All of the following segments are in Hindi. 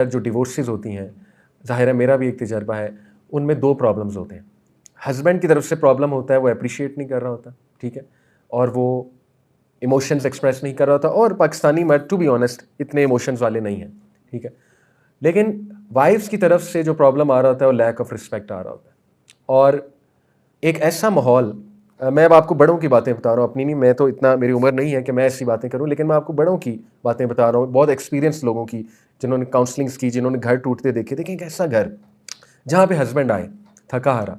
जो डिवोर्सेस होती हैं, ज़ाहिर है मेरा भी एक तजर्बा है, उनमें 2 प्रॉब्लम्स होते हैं। हस्बैंड की तरफ से प्रॉब्लम होता है, वो एप्रिशिएट नहीं कर रहा होता, ठीक है? और वो इमोशंस एक्सप्रेस नहीं कर रहा होता, और पाकिस्तानी मर्द टू बी ऑनेस्ट इतने इमोशंस वाले नहीं हैं, ठीक है? लेकिन वाइफ्स की तरफ से जो प्रॉब्लम आ रहा होता है वो लैक ऑफ रिस्पेक्ट आ रहा होता है। और एक ऐसा माहौल, मैं अब आपको बड़ों की बातें बता रहा हूँ, अपनी नहीं, मैं तो इतना, मेरी उम्र नहीं है कि मैं ऐसी बातें करूँ, लेकिन मैं आपको बड़ों की बातें बता रहा हूँ, बहुत एक्सपीरियंस लोगों की, जिन्होंने काउंसलिंग्स की, जिन्होंने घर टूटते देखे। देखें एक ऐसा घर जहाँ पे हस्बैंड आए थका हारा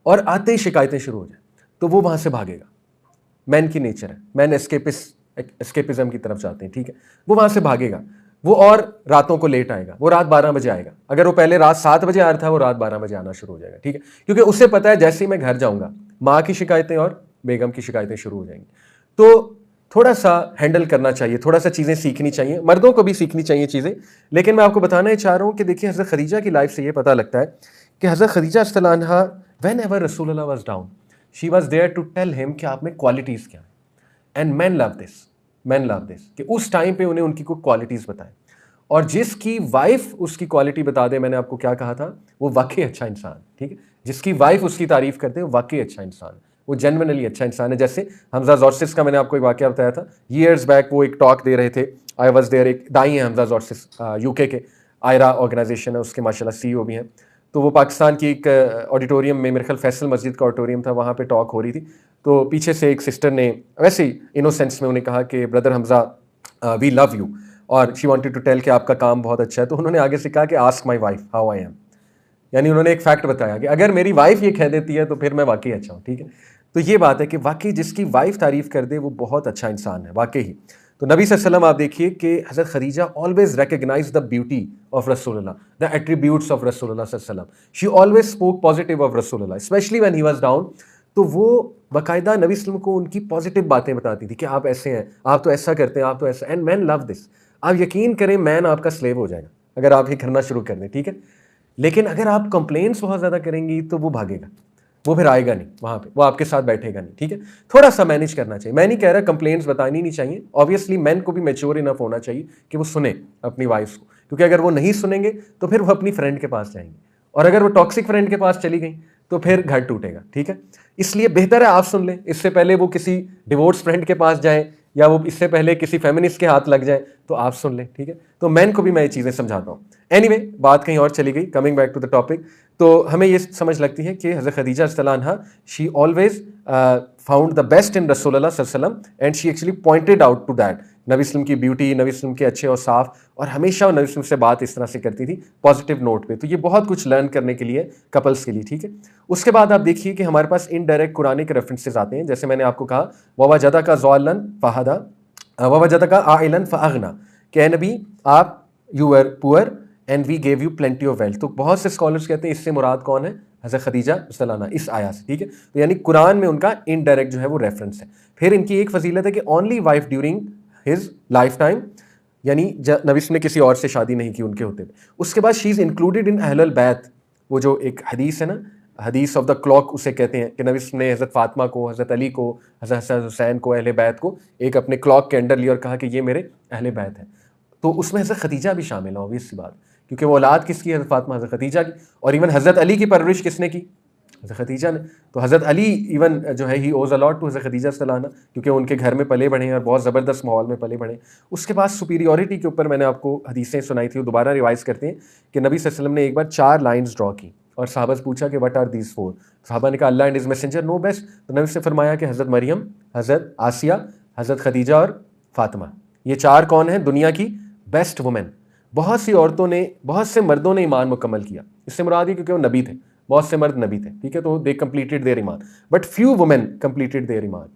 और आते ही शिकायतें शुरू हो जाए, तो वो वहाँ से भागेगा। मैन की नेचर है, मैन एस्केपिज्म की तरफ जाते हैं, ठीक है? वो वहाँ से भागेगा, वो और रातों को लेट आएगा, वो रात 12 बजे आएगा। अगर वो पहले रात 7 बजे आ रहा था, वो रात 12 बजे आना शुरू हो जाएगा, ठीक है? क्योंकि उसे पता है जैसे ही मैं घर जाऊंगा, माँ की शिकायतें और बेगम की शिकायतें शुरू हो जाएंगी। तो थोड़ा सा हैंडल करना चाहिए, थोड़ा सा चीज़ें सीखनी चाहिए, मर्दों को भी सीखनी चाहिए चीज़ें। लेकिन मैं आपको बताना ही चाह रहा हूँ कि देखिए, हज़रत खदीजा की लाइफ से ये पता लगता है कि हज़रत खदीजा रज़ियल्लाहु अन्हा, व्हेन एवर रसूलुल्लाह was down, she was there to tell him कि आप में क्वालिटीज़ क्या हैं। And man love this, man love this, कि उस टाइम पे उन्हें उनकी कोई क्वालिटीज़ बताएं, और जिसकी वाइफ उसकी क्वालिटी बता दे, मैंने आपको क्या कहा था, वो वाकई अच्छा इंसान, ठीक है? जिसकी वाइफ उसकी तारीफ करते हैं, वो वाकई अच्छा इंसान है, वो जेन्युइनली अच्छा इंसान है। जैसे हमजा जॉर्सिस का मैंने आपको एक वाकया बताया था, ईयर्स बैक वो एक टॉक दे रहे थे, आई वॉज देयर, एक दाई हैं हमजा जॉर्सिस, यूके के, आयरा ऑर्गेनाइजेशन है उसके, माशाल्लाह CEO भी हैं। तो वो पाकिस्तान की एक ऑडिटोरियम में, मेरे ख्याल फैसल मस्जिद का ऑडिटोरियम था, वहाँ पे टॉक हो रही थी। तो पीछे से एक सिस्टर ने वैसे ही इनोसेंस में उन्हें कहा कि brother Hamza, we love you, और शी वांटेड टू टेल कि आपका काम बहुत अच्छा है। तो उन्होंने आगे से कहा कि ask my wife how I am, यानी उन्होंने एक फैक्ट बताया कि अगर मेरी वाइफ ये कह देती है तो फिर मैं वाकई अच्छा हूँ, ठीक है? तो ये बात है कि वाकई जिसकी वाइफ तारीफ कर दे वो बहुत अच्छा इंसान है, वाकई ही। तो नबी सल्लल्लाहु अलैहि वसल्लम आप देखिए कि हज़रत Khadija always recognize the beauty of Rasulullah, the attributes of Rasulullah सल्लल्लाहु अलैहि वसल्लम। She always spoke positive of Rasulullah, especially when he was down. तो वो बाकायदा नबी वसल्लम को उनकी पॉजिटिव बातें बताती थी कि आप ऐसे हैं, आप तो ऐसा करते हैं, आप तो ऐसा, एंड मैन लव दिस। आप यकीन करें, मैन आपका स्लेव हो जाएगा अगर आप ये करना शुरू कर दें, ठीक है? लेकिन अगर आप कंप्लेंट्स बहुत ज़्यादा करेंगी तो वो भागेगा, वो फिर आएगा नहीं वहाँ पे, वो आपके साथ बैठेगा नहीं, ठीक है? थोड़ा सा मैनेज करना चाहिए। मैं नहीं कह रहा कंप्लेंट्स बतानी नहीं चाहिए, ऑब्वियसली मैन को भी मैच्योर इनफ होना चाहिए कि वो सुने अपनी वाइफ को, क्योंकि अगर वो नहीं सुनेंगे तो फिर वो अपनी फ्रेंड के पास जाएंगे, और अगर वो टॉक्सिक फ्रेंड के पास चली गई तो फिर घर टूटेगा, ठीक है? इसलिए बेहतर है आप सुन लें, इससे पहले वो किसी डिवोर्स फ्रेंड के पास जाएं, या वो इससे पहले किसी फेमिनिस्ट के हाथ लग जाए, तो आप सुन लें, ठीक है? तो मैन को भी मैं ये चीज़ें समझाता हूँ। एनीवे, बात कहीं और चली गई, coming back to the topic. तो हमें ये समझ लगती है कि हज़रत खदीजा रज़ियल्लाहु अन्हा, she always found the best in रसूलुल्लाह सल्लल्लाहु अलैहि वसल्लम, and she actually pointed out to that नबी वसल्लम की ब्यूटी, नबी वसल्लम के अच्छे और साफ, और हमेशा नबी वसल्लम से बात इस तरह से करती थी पॉजिटिव नोट पे। तो ये बहुत कुछ लर्न करने के लिए कपल्स के लिए, ठीक है? उसके बाद आप देखिए कि हमारे पास इनडायरेक्ट कुरानिक रेफरेंसेस आते हैं, जैसे मैंने आपको कहा, ववजदका ज़ालिलन फहदा, ववजदका आइलन फअगना, कि नबी आप, you were poor and we gave you plenty of wealth. तो बहुत से स्कॉलर्स कहते हैं इससे मुराद कौन है? हज़रत खदीजा रज़ियल्लाहु अन्हा, इस आया से, ठीक है? तो यानी कुरान में उनका इनडायरेक्ट जो है वो रेफरेंस है। फिर इनकी एक फजीलत है कि only wife during his life time, यानी नबी ने किसी और से शादी नहीं की उनके होते हुए। उसके बाद शी इज़ इंक्लूडेड इन अहलुल बैत, वो जो एक हदीस है ना, हदीस ऑफ द क्लॉक उसे कहते हैं, कि नबी ने हज़रत फातिमा को, हज़रत अली को, हज़रत हसन हुसैन को, अहले बैत को एक अपने क्लॉक के अंडर लिया और कहा कि ये मेरे अहले बैत हैं। तो उसमें हज़रत खदीजा भी शामिल है, ऑब्वियस सी बात, क्योंकि वो औलाद किसकी? हज़रत फातिमा, हज़रत खदीजा की। और इवन हज़रत अली की परवरिश किसने की? हज़रत खदीजा ने। तो हज़रत अली इवन जो है, ही ओज अलॉट टू हज़रत खदीजा रज़ियल्लाहु अन्हा, क्योंकि उनके घर में पले बढ़े हैं और बहुत ज़बरदस्त माहौल में पले बढ़े। उसके बाद सुपीरियॉरिटी के ऊपर मैंने आपको हदीसें सुनाई थी, वो दोबारा रिवाइज़ करते हैं कि नबी सल्लल्लाहु अलैहि वसल्लम ने एक बार 4 लाइन्स ड्रॉ की, और साहबा से पूछा कि व्हाट आर दीज 4? साहबा ने कहा Allah and his messenger know best. तो नबी से फरमाया कि हज़रत मरियम, हज़रत आसिया, हज़रत खदीजा और फातिमा, ये 4 कौन हैं? दुनिया की बेस्ट वुमेन। बहुत सी औरतों ने, बहुत से मर्दों ने ईमान मुकम्मल किया, इससे मुराद है क्योंकि वो नबी थे, बहुत से मर्द नबी थे, ठीक है? तो दे कंप्लीटेड देयर ईमान, but few women completed their ईमान,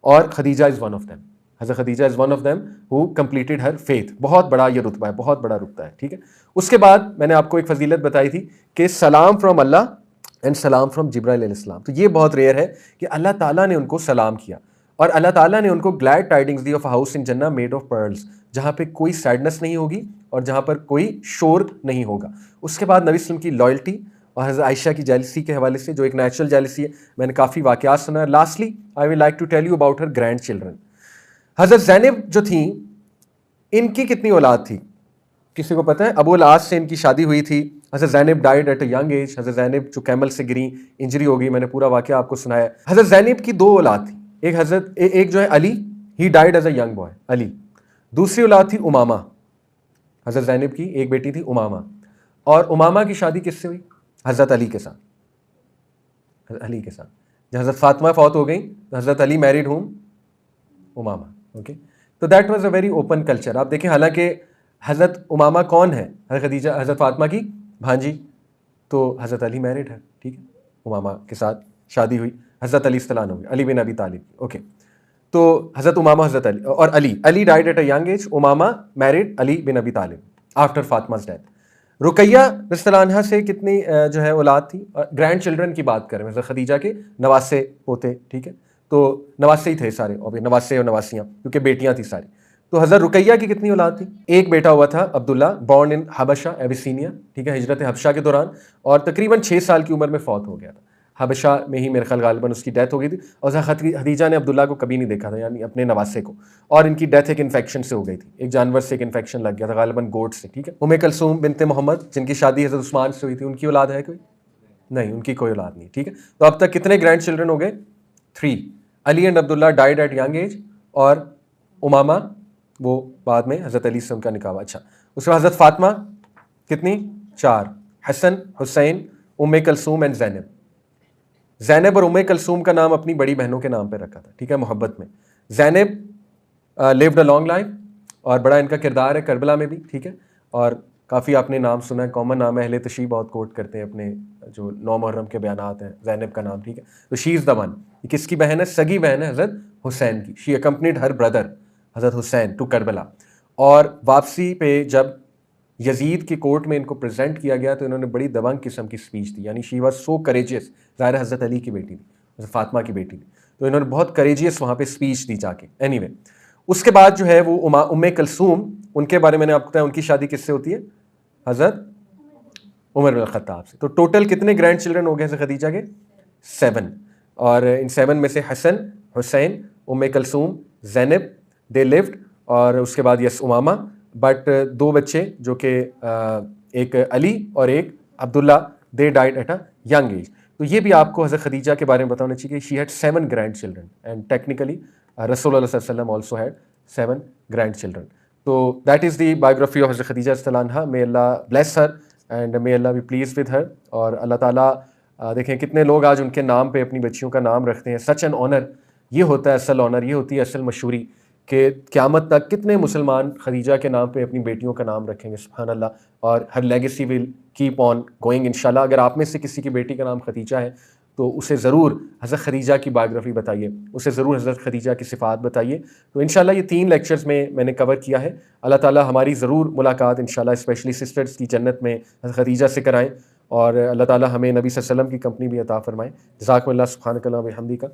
और Khadija is one of them. हज़रत Khadija is one of them who completed her faith. बहुत बड़ा ये रुतबा है, बहुत बड़ा रुतबा है, ठीक है? उसके बाद मैंने आपको एक फजीलत बताई थी कि सलाम फ्रॉम अल्लाह एंड सलाम फ्रॉम जिब्राइल अलैहिस्सलाम। तो ये बहुत रेयर है कि अल्लाह ताला ने उनको सलाम किया, और अल्लाह ताला ने उनको ग्लैड टाइडिंग्स दी ऑफ हाउस इन जन्नह मेड ऑफ पर्ल्स, जहाँ पे कोई सैडनेस नहीं होगी और जहाँ पर कोई शोर नहीं होगा। उसके बाद नबी वसल्लम की लॉयल्टी और हज़रत आयशा की जेलसी के हवाले से, जो एक नेचुरल जेलसी है, मैंने काफ़ी वाक़यात सुना है। Lastly I will like to tell you about her grandchildren. हज़रत ज़ैनब जो थी, इनकी कितनी औलाद थी? किसी को पता है? अबू अल-आस से इनकी शादी हुई थी। हज़रत Zainab died at a young as. हज़रत ज़ैनब जो कैमल से गिरी, इंजरी हो गई, मैंने पूरा वाक़या आपको सुनाया। हज़रत ज़ैनब की 2 औलाद थी। एक जो है Ali, he died as a young boy, Ali. दूसरी औलाद थी उमामा। हज़रत ज़ैनब की एक बेटी थी उमामा, और उमामा की शादी किससे हुई? हज़रत अली के साथ। हज़रत अली के साथ। जब हज़रत फ़ातिमा फौत हो गई तो हज़रत Ali married whom? Umama. Okay, तो that was a very open culture. आप देखें, हालांकि हज़रत उमामा कौन है? हज़रत खदीजा, हज़रत फ़ातिमा की भांजी, तो हज़रत अली मैरिड है, ठीक है, उमामा के साथ शादी हुई, हज़रत अली इस्तिलान हो गए, अली बिन अबी तालिब। ओके, तो हज़रत उमामा, हज़रत अली और Ali died at a young age, Umama married Ali bin Abi Talib after Fatima's death. Ruqayya रज़ियल्लाहु से कितनी जो है औलाद थी? ग्रैंड चिल्ड्रन की बात करें, हज़रत खदीजा के नवासे पोते, ठीक है, तो नवासे ही थे सारे, और नवासे और नवासियाँ, क्योंकि बेटियाँ थी सारी। तो हज़रत रुकैया की कितनी औलाद थी? एक बेटा हुआ था अब्दुल्ला, बॉर्न इन हबशा एबिसीनिया, ठीक है, हिजरत हबशा के दौरान, और तकरीबन 6 साल की उम्र में फौत हो गया था। हबशा में ही मेरे ख्याल गालिबन उसकी डेथ हो गई थी, और खदीजा ने अब्दुल्ला को कभी नहीं देखा था, यानी अपने नवासे को, और इनकी डेथ एक इन्फेक्शन से हो गई थी, एक जानवर से एक इन्फेक्शन लग गया था, गालिबन गोट से, ठीक है। उम्मे कलसूम बिनते मोहम्मद, जिनकी शादी हज़रत उस्मान से हुई थी, उनकी औलाद है कोई? नहीं, उनकी कोई औलाद नहीं, ठीक है। तो अब तक कितने ग्रैंड चिल्ड्रन हो गए? 3। Ali and Abdullah died eight young age, और उमामा वो बाद में हज़रत अली से उनका निकाह हुआ। अच्छा, उसके बाद हज़रत फ़ातिमा कितनी? 4। हसन, हुसैन, उम्मे कलसूम एंड ज़ैनब। ज़ैनब और उम्मे कलसूम का नाम अपनी बड़ी बहनों के नाम पे रखा था, ठीक है, मोहब्बत में। Zainab lived a long life, और बड़ा इनका किरदार है करबला में भी, ठीक है, और काफ़ी आपने नाम सुना है, कॉमन नाम है, अहले तशरीह बहुत कोट करते हैं अपने जो 9 मुहर्रम के बयानात हैं, ज़ैनब का नाम, ठीक है। तो शी इज़ द वन। ये किसकी बहन है? सगी बहन है हज़रत हुसैन की। शी अकम्पनीड हर ब्रदर हज़रत हुसैन टू करबला। और वापसी पे जब यजीद के कोर्ट में इनको प्रेजेंट किया गया, तो इन्होंने बड़ी दबंग किस्म की स्पीच दी, यानी शी वॉज सो करेजियस। ज़ाहिर हज़रत अली की बेटी थी, हज़रत फ़ातिमा की बेटी थी, तो इन्होंने बहुत करेजियस वहाँ पे स्पीच दी जाके। एनीवे, उसके बाद जो है वो उम्मे कलसूम, उनके बारे में मैंने आपको बताया, उनकी शादी किससे होती है? हज़रत उमर बिन खत्ताब से। तो टोटल कितने ग्रैंड चिल्ड्रन हो गए हज़रत खदीजा के? 7। और इन 7 में से हसन, हुसैन, उम्मे कलसूम, ज़ैनब, दे लिव्ड, और उसके बाद यस उमामा, बट 2 बच्चे जो कि एक अली और एक Abdullah, they died at a young as. तो ये भी आपको हज़रत खदीजा के बारे में बताना चाहिए कि she had 7 grandchildren, and technically Rasulullah सल्लल्लाहु अलैहि वसल्लम ऑल्सो हैड 7 ग्रैंड चिल्ड्रन। तो that is the biography of हज़रत खदीजा रज़ियल्लाहु अन्हा। May Allah bless her and may Allah be pleased with her. और अल्लाह ताला देखें कितने लोग आज उनके नाम पे अपनी बच्चियों का नाम रखते हैं। सच एन ऑनर, ये होता है असल ऑनर, ये होती है असल मशहूरी, कि क़यामत तक कितने मुसलमान खदीजा के नाम पे अपनी बेटियों का नाम रखेंगे, सुभान अल्लाह, और her legacy will keep on going इंशाल्लाह। अगर आप में से किसी की बेटी का नाम खदीजा है तो उसे ज़रूर हज़रत खदीजा की बायोग्राफी बताइए, उसे ज़रूर हज़रत खदीजा की सिफ़ात बताइए। तो इंशाल्लाह ये 3 लेक्चर्स में मैंने कवर किया है। अल्लाह ताला हमारी ज़रूर मुलाकात इंशाल्लाह स्पेशली सिस्टर्स की जन्नत में हज़रत खदीजा से कराएँ, और अल्लाह ताला हमें नबी सल्लल्लाहु अलैहि वसल्लम की कंपनी भी अता फ़रमाएँ। जज़ाकुमुल्लाह, सुब्हानकल्लाह व बिहम्दिका।